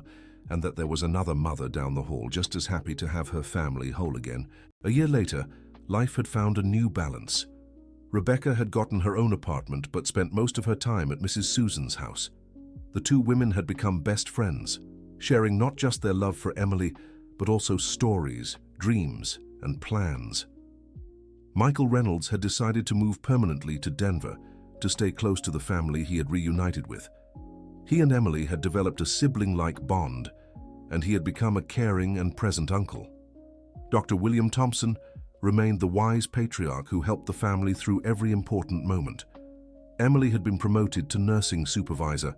and that there was another mother down the hall just as happy to have her family whole again. A year later, life had found a new balance. Rebecca had gotten her own apartment but spent most of her time at Mrs. Susan's house. The two women had become best friends, sharing not just their love for Emily, but also stories, dreams, and plans. Michael Reynolds had decided to move permanently to Denver to stay close to the family he had reunited with. He and Emily had developed a sibling-like bond, and he had become a caring and present uncle. Dr. William Thompson remained the wise patriarch who helped the family through every important moment. Emily had been promoted to nursing supervisor,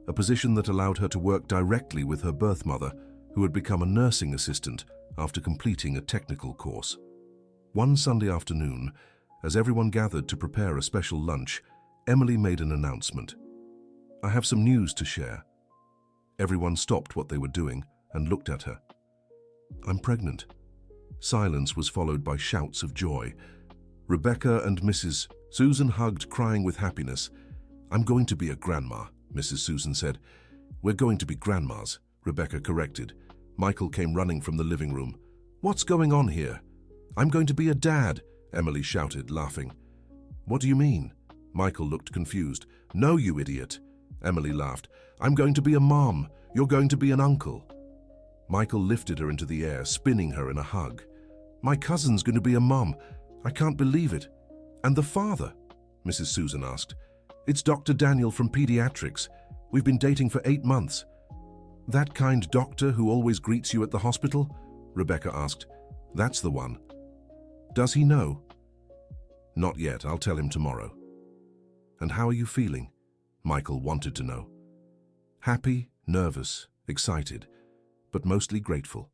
a position that allowed her to work directly with her birth mother, who had become a nursing assistant after completing a technical course. One Sunday afternoon, as everyone gathered to prepare a special lunch, Emily made an announcement. "I have some news to share." Everyone stopped what they were doing and looked at her. "I'm pregnant." Silence was followed by shouts of joy. Rebecca and Mrs. Susan hugged, crying with happiness. "I'm going to be a grandma," Mrs. Susan said. "We're going to be grandmas," Rebecca corrected. Michael came running from the living room. "What's going on here?" "I'm going to be a dad," Emily shouted, laughing. "What do you mean?" Michael looked confused. "No, you idiot," Emily laughed. "I'm going to be a mom. You're going to be an uncle." Michael lifted her into the air, spinning her in a hug. "My cousin's going to be a mom. I can't believe it." "And the father?" Mrs. Susan asked. "It's Dr. Daniel from pediatrics. We've been dating for 8 months." "That kind doctor who always greets you at the hospital?" Rebecca asked. "That's the one." "Does he know?" "Not yet. I'll tell him tomorrow." "And how are you feeling?" Michael wanted to know. "Happy, nervous, excited, but mostly grateful.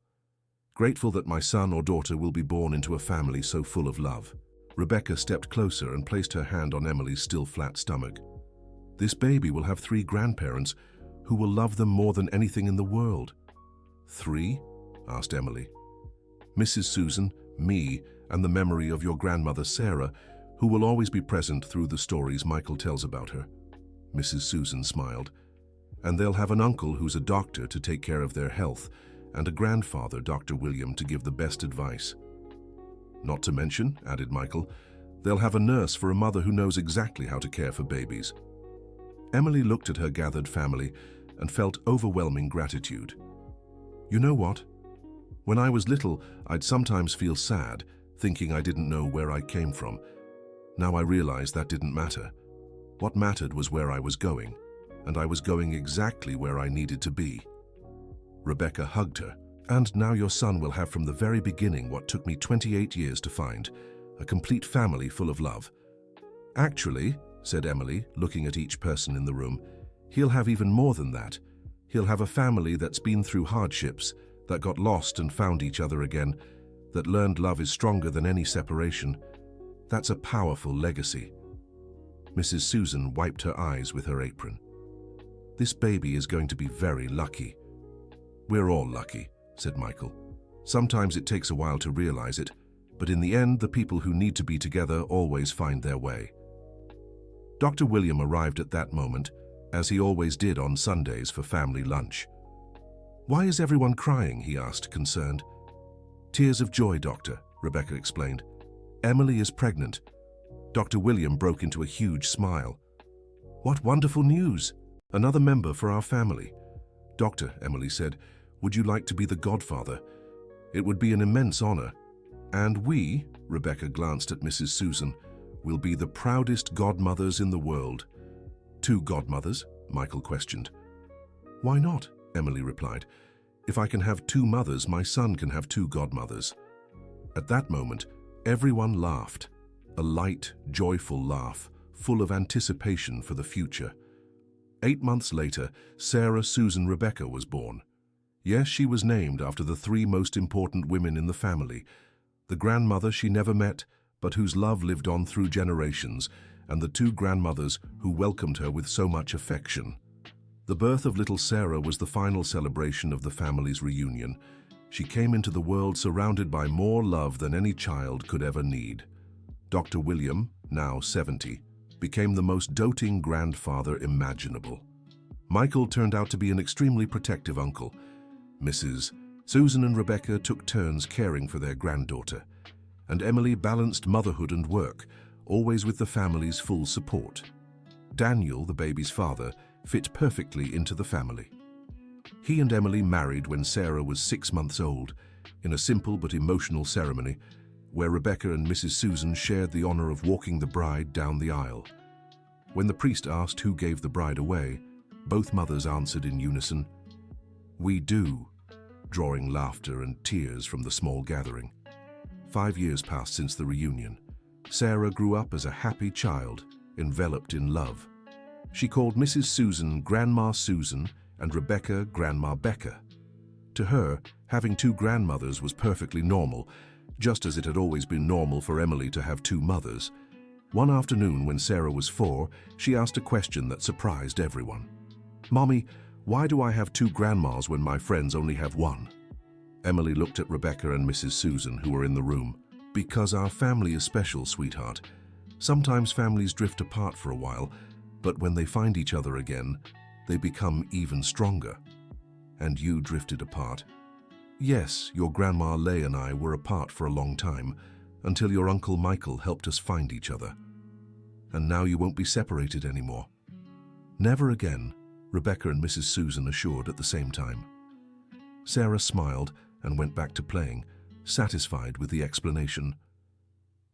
Grateful that my son or daughter will be born into a family so full of love." Rebecca stepped closer and placed her hand on Emily's still flat stomach. "This baby will have 3 grandparents who will love them more than anything in the world." "3?" asked Emily. "Mrs. Susan, me, and the memory of your grandmother Sarah, who will always be present through the stories Michael tells about her." Mrs. Susan smiled. "And they'll have an uncle who's a doctor to take care of their health, and a grandfather, Dr. William, to give the best advice." "Not to mention," added Michael, "they'll have a nurse for a mother who knows exactly how to care for babies." Emily looked at her gathered family and felt overwhelming gratitude. "You know what? When I was little, I'd sometimes feel sad, thinking I didn't know where I came from. Now I realize that didn't matter. What mattered was where I was going, and I was going exactly where I needed to be." Rebecca hugged her. "And now your son will have from the very beginning what took me 28 years to find, a complete family full of love." "Actually," said Emily, looking at each person in the room, "he'll have even more than that. He'll have a family that's been through hardships, that got lost and found each other again, that learned love is stronger than any separation. That's a powerful legacy." Mrs. Susan wiped her eyes with her apron. "This baby is going to be very lucky." "We're all lucky," said Michael. "Sometimes it takes a while to realize it, but in the end, the people who need to be together always find their way." Dr. William arrived at that moment, as he always did on Sundays for family lunch. "Why is everyone crying?" he asked, concerned. "Tears of joy, Doctor," Rebecca explained. "Emily is pregnant." Dr. William broke into a huge smile. "What wonderful news! Another member for our family." "Doctor," Emily said, "would you like to be the godfather? It would be an immense honor. And we," Rebecca glanced at Mrs. Susan, "will be the proudest godmothers in the world." "2 godmothers?" Michael questioned. Why not? Emily replied. If I can have two mothers, my son can have two godmothers. At that moment, everyone laughed, a light, joyful laugh, full of anticipation for the future. 8 months later, Sarah Susan Rebecca was born. Yes, she was named after the three most important women in the family, the grandmother she never met, but whose love lived on through generations, and the two grandmothers who welcomed her with so much affection. The birth of little Sarah was the final celebration of the family's reunion. She came into the world surrounded by more love than any child could ever need. Dr. William, now 70, became the most doting grandfather imaginable. Michael turned out to be an extremely protective uncle. Mrs. Susan and Rebecca took turns caring for their granddaughter, and Emily balanced motherhood and work, always with the family's full support. Daniel, the baby's father, fit perfectly into the family. He and Emily married when Sarah was 6 months old, in a simple but emotional ceremony, where Rebecca and Mrs. Susan shared the honor of walking the bride down the aisle. When the priest asked who gave the bride away, both mothers answered in unison, "We do," drawing laughter and tears from the small gathering. 5 years passed since the reunion. Sarah grew up as a happy child, enveloped in love. She called Mrs. Susan Grandma Susan and Rebecca Grandma Becca. To her, having two grandmothers was perfectly normal, just as it had always been normal for Emily to have two mothers. One afternoon when Sarah was 4, she asked a question that surprised everyone. "Mommy, why do I have two grandmas when my friends only have one?" Emily looked at Rebecca and Mrs. Susan, who were in the room. "Because our family is special, sweetheart. Sometimes families drift apart for a while, but when they find each other again, they become even stronger. And you drifted apart. Yes, your Grandma Lay and I were apart for a long time, until your Uncle Michael helped us find each other. And now you won't be separated anymore." "Never again," Rebecca and Mrs. Susan assured at the same time. Sarah smiled and went back to playing, satisfied with the explanation.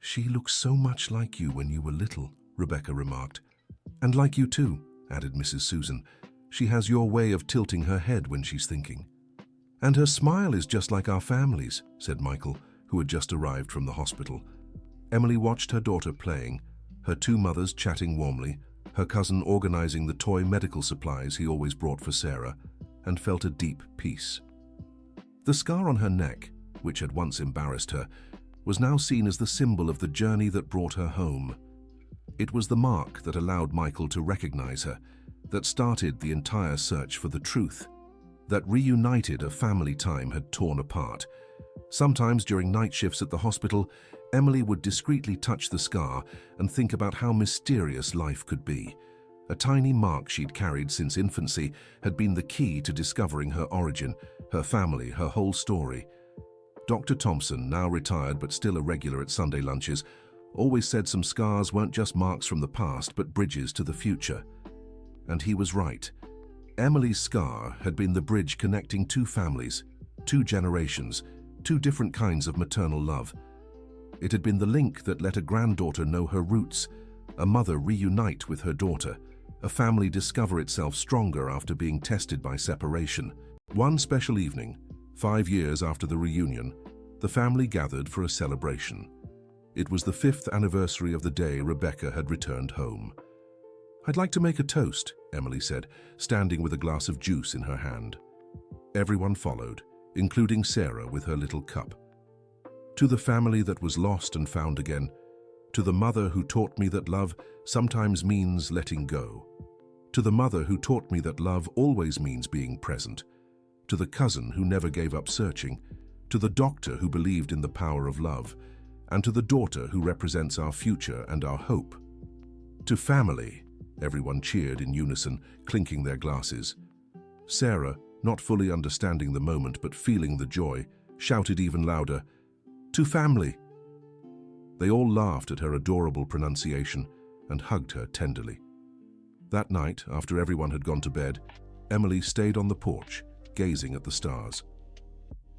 "She looks so much like you when you were little," Rebecca remarked. "And like you too," added Mrs. Susan. "She has your way of tilting her head when she's thinking." "And her smile is just like our family's," said Michael, who had just arrived from the hospital. Emily watched her daughter playing, her two mothers chatting warmly, her cousin organizing the toy medical supplies he always brought for Sarah, and felt a deep peace. The scar on her neck, which had once embarrassed her, was now seen as the symbol of the journey that brought her home. It was the mark that allowed Michael to recognize her, that started the entire search for the truth, that reunited a family time had torn apart. Sometimes during night shifts at the hospital, Emily would discreetly touch the scar and think about how mysterious life could be. A tiny mark she'd carried since infancy had been the key to discovering her origin, her family, her whole story. Dr. Thompson, now retired but still a regular at Sunday lunches, always said some scars weren't just marks from the past but bridges to the future. And he was right. Emily's scar had been the bridge connecting two families, two generations, two different kinds of maternal love. It had been the link that let a granddaughter know her roots, a mother reunite with her daughter, a family discover itself stronger after being tested by separation. One special evening, 5 years after the reunion, the family gathered for a celebration. It was the 5th anniversary of the day Rebecca had returned home. "I'd like to make a toast," Emily said, standing with a glass of juice in her hand. Everyone followed, including Sarah with her little cup. "To the family that was lost and found again, to the mother who taught me that love sometimes means letting go, to the mother who taught me that love always means being present, to the cousin who never gave up searching, to the doctor who believed in the power of love, and to the daughter who represents our future and our hope. To family," everyone cheered in unison, clinking their glasses. Sarah, not fully understanding the moment but feeling the joy, shouted even louder, "To family!" They all laughed at her adorable pronunciation and hugged her tenderly. That night, after everyone had gone to bed, Emily stayed on the porch, gazing at the stars.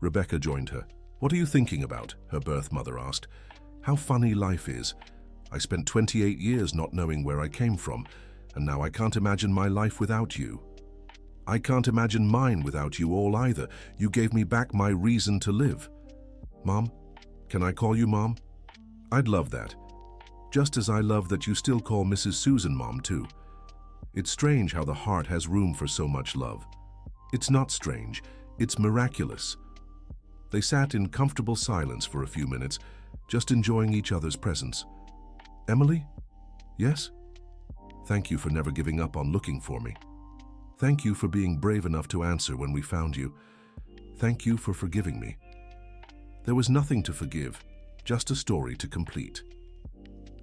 Rebecca joined her. "What are you thinking about?" her birth mother asked. "How funny life is. I spent 28 years not knowing where I came from, and now I can't imagine my life without you. I can't imagine mine without you all either. You gave me back my reason to live. Mom, can I call you Mom? I'd love that. Just as I love that you still call Mrs. Susan Mom too. It's strange how the heart has room for so much love. It's not strange, it's miraculous. They sat in comfortable silence for a few minutes, just enjoying each other's presence. Emily? Yes? Thank you for never giving up on looking for me. Thank you for being brave enough to answer when we found you. Thank you for forgiving me. There was nothing to forgive, just a story to complete.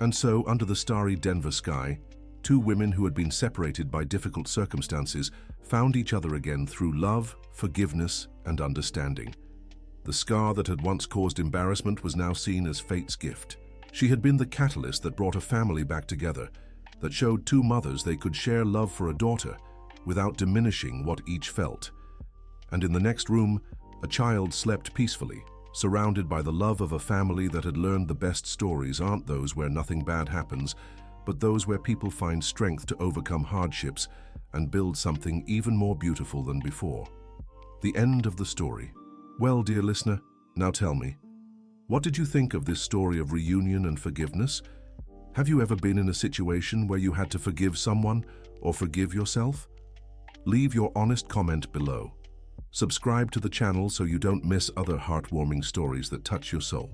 And so, under the starry Denver sky, two women who had been separated by difficult circumstances found each other again through love, forgiveness, and understanding. The scar that had once caused embarrassment was now seen as fate's gift. She had been the catalyst that brought a family back together, that showed two mothers they could share love for a daughter without diminishing what each felt. And in the next room, a child slept peacefully, surrounded by the love of a family that had learned the best stories aren't those where nothing bad happens, but those where people find strength to overcome hardships and build something even more beautiful than before. The end of the story. Well, dear listener, now tell me, what did you think of this story of reunion and forgiveness? Have you ever been in a situation where you had to forgive someone or forgive yourself? Leave your honest comment below. Subscribe to the channel so you don't miss other heartwarming stories that touch your soul.